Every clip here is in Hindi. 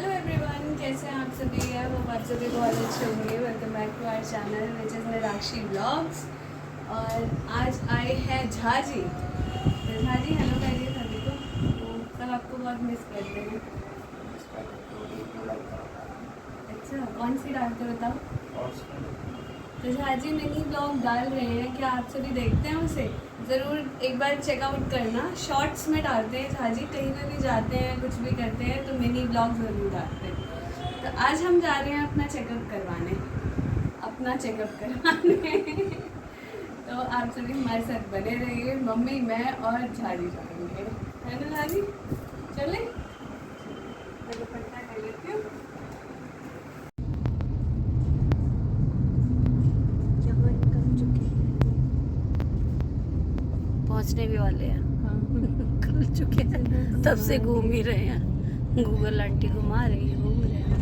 हेलो एवरीवन, कैसे हैं आप सभी? वो आप सभी बहुत अच्छे होंगे। Welcome back to our channel which is Nirakshi blogs. और आज आए हैं झाजी। तो झाजी हेलो करिए सभी को। तो सब आपको बहुत मिस करते हैं। अच्छा, कौन सी डालते हो बताओ? तो झाजी मिनी ब्लॉग डाल रहे हैं, क्या आप सभी देखते हैं उसे? ज़रूर एक बार चेकआउट करना। शॉर्ट्स में डालते हैं झाजी, कहीं पे भी जाते हैं कुछ भी करते हैं तो मिनी ब्लॉग ज़रूर डालते हैं। तो आज हम जा रहे हैं अपना चेकअप करवाने। तो आप सभी हमारे साथ बने रहिए। मम्मी, मैं और झाजी जाएंगे, है ना झाजी? चले तो दुपट्टा कर लेती हूँ। पहुंचने भी वाले हैं। हाँ खुल चुके हैं, तब से घूम ही रहे हैं। गूगल आंटी घुमा रही है, घूम रहे हैं।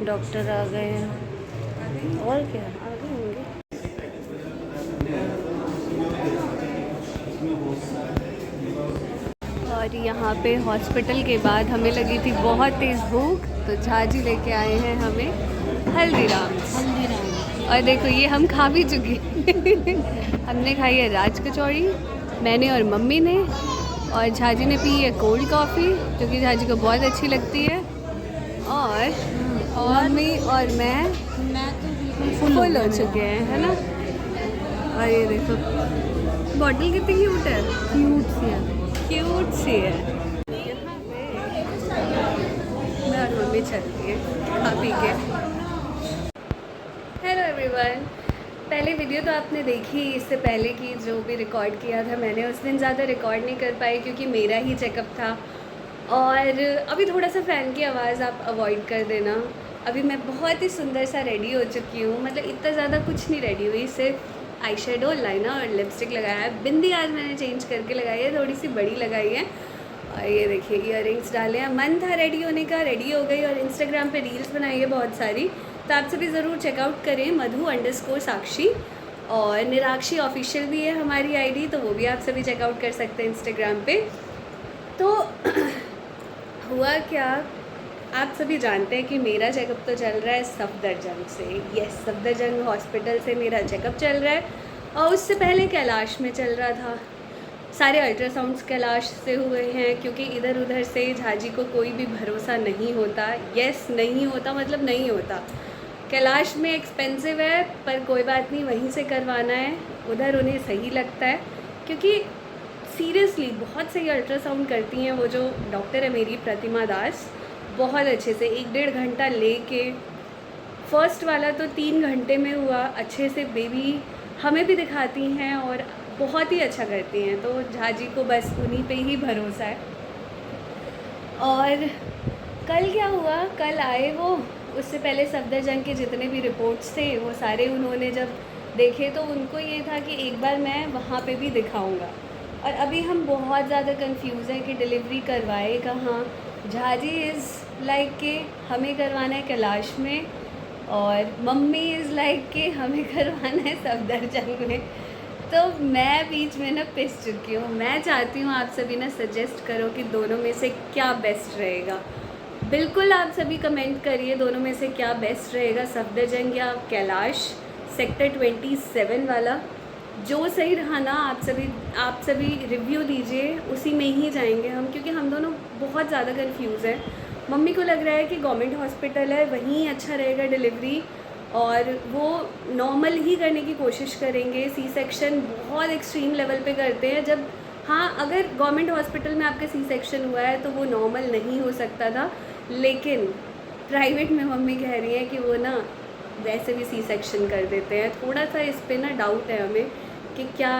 डॉक्टर आ गए हैं और क्या आ गए होंगे। और यहाँ पे हॉस्पिटल के बाद हमें लगी थी बहुत तेज़ भूख, तो झाजी लेके आए हैं हमें हल्दीराम्स। और देखो ये हम खा भी चुके हमने खाई है राज कचौड़ी, मैंने और मम्मी ने, और झाजी ने पी है कोल्ड कॉफ़ी जो कि झाजी को बहुत अच्छी लगती है। और मम्मी और मैं तो फुल हो चुके हैं, है ना। और ये देखो बॉटल कितनी क्यूट है, क्यूट सी है। यहाँ पे मैं और मम्मी चलती है खा पी के। हेलो एवरीवन, पहले वीडियो तो आपने देखी इससे पहले की जो भी रिकॉर्ड किया था मैंने, उस दिन ज़्यादा रिकॉर्ड नहीं कर पाई क्योंकि मेरा ही चेकअप था। और अभी थोड़ा सा फ़ैन की आवाज़ आप अवॉइड कर देना। अभी मैं बहुत ही सुंदर सा रेडी हो चुकी हूँ, मतलब इतना ज़्यादा कुछ नहीं रेडी हुई, सिर्फ आई शेडो, लाइनर और लिपस्टिक लगाया है। बिंदी आज मैंने चेंज करके लगाई है, थोड़ी सी बड़ी लगाई है। और ये देखिए इयररिंग्स डाले हैं। मन था रेडी होने का, रेडी हो गई। और इंस्टाग्राम पे रील्स बनाई है बहुत सारी, तो आप सभी ज़रूर चेकआउट करें। मधु_साक्षी और निराक्षी ऑफिशियल भी है हमारी आईडी, तो वो भी आप सभी चेकआउट कर सकते हैं इंस्टाग्राम पे। तो हुआ क्या, आप सभी जानते हैं कि मेरा चेकअप तो चल रहा है सफदरजंग से। यस, सफदरजंग हॉस्पिटल से मेरा चेकअप चल रहा है। और उससे पहले कैलाश में चल रहा था। सारे अल्ट्रासाउंड्स कैलाश से हुए हैं क्योंकि इधर उधर से झाजी को कोई भी भरोसा नहीं होता। यस, नहीं होता मतलब नहीं होता। कैलाश में एक्सपेंसिव है पर कोई बात नहीं, वहीं से करवाना है, उधर उन्हें सही लगता है। क्योंकि सीरियसली बहुत सही अल्ट्रासाउंड करती हैं वो जो डॉक्टर है मेरी प्रतिमा दास, बहुत अच्छे से 1-1.5 घंटा लेके। फ़र्स्ट वाला तो 3 घंटे में हुआ अच्छे से। बेबी हमें भी दिखाती हैं और बहुत ही अच्छा करती हैं, तो झाजी को बस उन्हीं पे ही भरोसा है। और कल क्या हुआ, कल आए वो, उससे पहले सफदरजंग के जितने भी रिपोर्ट्स थे वो सारे उन्होंने जब देखे तो उनको ये था कि एक बार मैं वहाँ पे भी दिखाऊंगा। और अभी हम बहुत ज़्यादा कंफ्यूज हैं कि डिलीवरी करवाए कहाँ। झाजी इज़ लाइक के हमें करवाना है कैलाश में, और मम्मी इज़ लाइक के हमें करवाना है सफदरजंग में। तो मैं बीच में ना पिस चुकी हूँ। मैं चाहती हूँ आप सभी ना सजेस्ट करो कि दोनों में से क्या बेस्ट रहेगा। बिल्कुल आप सभी कमेंट करिए दोनों में से क्या बेस्ट रहेगा, सफदरजंग या कैलाश सेक्टर 27 वाला। जो सही रहा ना आप सभी रिव्यू दीजिए, उसी में ही जाएंगे हम, क्योंकि हम दोनों बहुत ज़्यादा कंफ्यूज हैं। मम्मी को लग रहा है कि गवर्नमेंट हॉस्पिटल है वहीं अच्छा रहेगा डिलीवरी, और वो नॉर्मल ही करने की कोशिश करेंगे। सी सेक्शन बहुत एक्सट्रीम लेवल पे करते हैं। जब हाँ, अगर गवर्नमेंट हॉस्पिटल में आपका सी सेक्शन हुआ है तो वो नॉर्मल नहीं हो सकता था, लेकिन प्राइवेट में मम्मी कह रही है कि वो ना वैसे भी सी सेक्शन कर देते हैं। थोड़ा सा इस पे ना डाउट है हमें कि क्या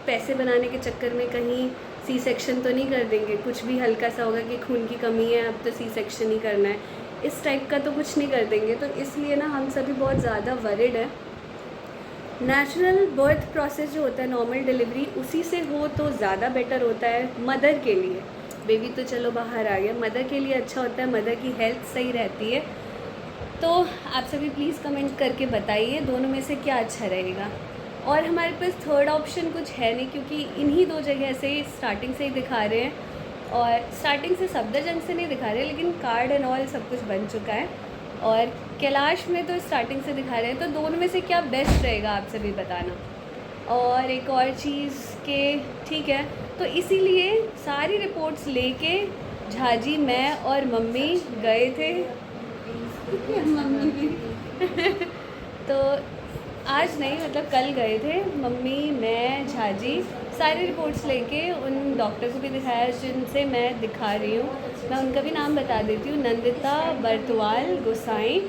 पैसे बनाने के चक्कर में कहीं सी सेक्शन तो नहीं कर देंगे। कुछ भी हल्का सा होगा कि खून की कमी है अब तो सी सेक्शन ही करना है, इस टाइप का तो कुछ नहीं कर देंगे। तो इसलिए ना हम सभी बहुत ज़्यादा वरिड है। नेचुरल बर्थ प्रोसेस जो होता है, नॉर्मल डिलीवरी, उसी से हो तो ज़्यादा बेटर होता है मदर के लिए। बेबी तो चलो बाहर आ गया, मदर के लिए अच्छा होता है, मदर की हेल्थ सही रहती है। तो आप सभी प्लीज़ कमेंट करके बताइए दोनों में से क्या अच्छा रहेगा। और हमारे पास थर्ड ऑप्शन कुछ है नहीं, क्योंकि इन्हीं दो जगह से स्टार्टिंग से ही दिखा रहे हैं, और स्टार्टिंग से सफदरजंग से नहीं दिखा रहे, लेकिन कार्ड एंड ऑल सब कुछ बन चुका है। और कैलाश में तो स्टार्टिंग से दिखा रहे हैं, तो दोनों में से क्या बेस्ट रहेगा आप सभी बताना। और एक और चीज़ के ठीक है, तो इसीलिए सारी रिपोर्ट्स लेके झाजी, मैं और मम्मी गए थे मम्मी भी तो आज नहीं, मतलब कल गए थे मम्मी, मैं, झाजी, सारी रिपोर्ट्स लेके उन डॉक्टर को भी दिखाया जिनसे मैं दिखा रही हूँ। मैं उनका भी नाम बता देती हूँ, नंदिता बरतवाल गोसाई।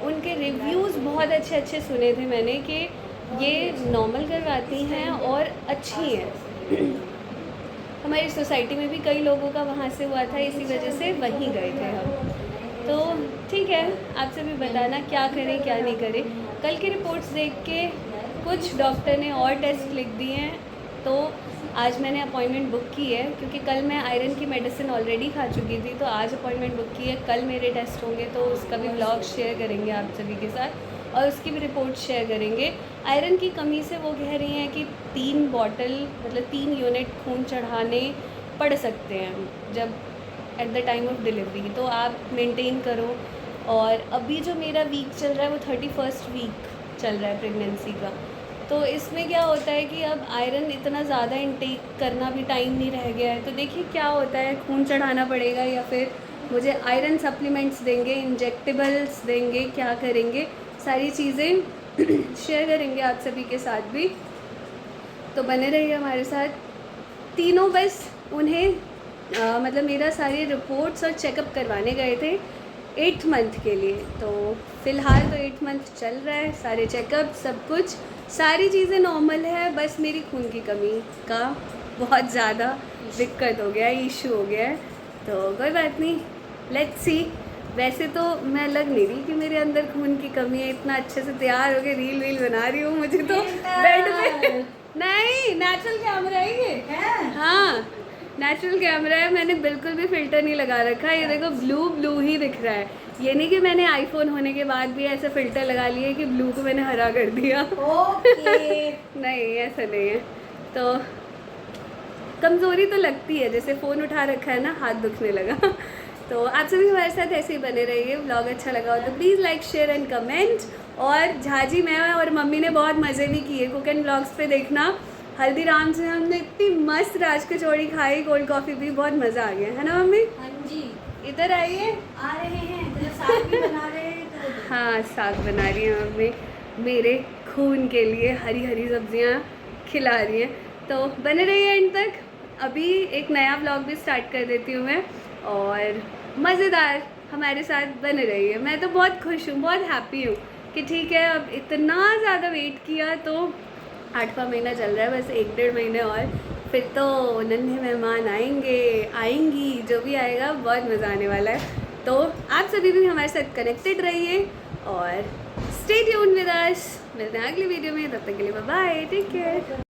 उनके रिव्यूज़ बहुत अच्छे अच्छे सुने थे मैंने कि ये नॉर्मल करवाती हैं और अच्छी हैं। हमारी सोसाइटी में भी कई लोगों का वहाँ से हुआ था, इसी वजह से वहीं गए थे हम। तो ठीक है, आपसे भी बताना क्या करें क्या नहीं करें। कल की रिपोर्ट्स देख के कुछ डॉक्टर ने और टेस्ट लिख दिए हैं, तो आज मैंने अपॉइंटमेंट बुक की है, क्योंकि कल मैं आयरन की मेडिसिन ऑलरेडी खा चुकी थी, तो आज अपॉइंटमेंट बुक की है। कल मेरे टेस्ट होंगे, तो उसका भी ब्लॉग शेयर करेंगे आप सभी के साथ, और उसकी भी रिपोर्ट शेयर करेंगे। आयरन की कमी से वो कह रही हैं कि 3 बॉटल मतलब 3 यूनिट खून चढ़ाने पड़ सकते हैं जब at the time of delivery, तो आप मेंटेन करो। और अभी जो मेरा वीक चल रहा है वो 31st वीक चल रहा है प्रेगनेंसी का, तो इसमें क्या होता है कि अब आयरन इतना ज़्यादा इनटेक करना भी टाइम नहीं रह गया है। तो देखिए क्या होता है, खून चढ़ाना पड़ेगा या फिर मुझे आयरन सप्लीमेंट्स देंगे, इंजेक्टेबल्स देंगे, क्या करेंगे, सारी चीज़ें शेयर करेंगे आप सभी के साथ भी। तो बने रहिए हमारे साथ। तीनों बस उन्हें मतलब मेरा सारी रिपोर्ट्स और चेकअप करवाने गए थे 8th मंथ के लिए। तो फ़िलहाल तो 8th मंथ चल रहा है, सारे चेकअप सब कुछ, सारी चीज़ें नॉर्मल है, बस मेरी खून की कमी का बहुत ज़्यादा दिक्कत हो गया है, इशू हो गया है। तो कोई बात नहीं, लेट्स सी। वैसे तो मैं लग नहीं रही कि मेरे अंदर खून की कमी है, इतना अच्छे से तैयार होकर रील वील बना रही हूँ, मुझे तो बेड पे नहीं, नेचुरल कैमरा है ये, हाँ नेचुरल कैमरा है, मैंने बिल्कुल भी फ़िल्टर नहीं लगा रखा है। ये देखो ब्लू ब्लू ही दिख रहा है, ये नहीं कि मैंने आईफोन होने के बाद भी ऐसे फ़िल्टर लगा लिए कि ब्लू को मैंने हरा कर दिया। ओके नहीं, ऐसा नहीं है। तो कमज़ोरी तो लगती है, जैसे फ़ोन उठा रखा है ना, हाथ दुखने लगा। तो आप सभी हमारे साथ ऐसे ही बने रहिए। व्लॉग अच्छा लगा हो तो please like share and comment. और झाजी, मैं और मम्मी ने बहुत मज़े भी किए, कुक एंड व्लॉग्स पे देखना। हल्दीराम से हमने इतनी मस्त राज कचौड़ी खाई, कोल्ड कॉफ़ी भी, बहुत मज़ा आ गया है ना मम्मी? हाँ जी, इधर आइए। आ रहे हैं, तो साग भी बना रहे हैं तो हाँ, साग बना रही हैं मम्मी मेरे खून के लिए, हरी हरी सब्जियां खिला रही हैं। तो बने रहिए एंड तक। अभी एक नया व्लॉग भी स्टार्ट कर देती हूँ मैं, और मज़ेदार हमारे साथ बने रहिए। मैं तो बहुत खुश हूँ, बहुत हैप्पी हूँ कि ठीक है, अब इतना ज़्यादा वेट किया, तो 8वां महीना चल रहा है, बस 1-1.5 महीने और, फिर तो नन्हे मेहमान आएंगी, जो भी आएगा बहुत मज़ा आने वाला है। तो आप सभी भी हमारे साथ कनेक्टेड रहिए और स्टे ट्यून्ड विद अस। मिलते हैं अगली वीडियो में, तब तक के लिए बाय बाय, टेक केयर।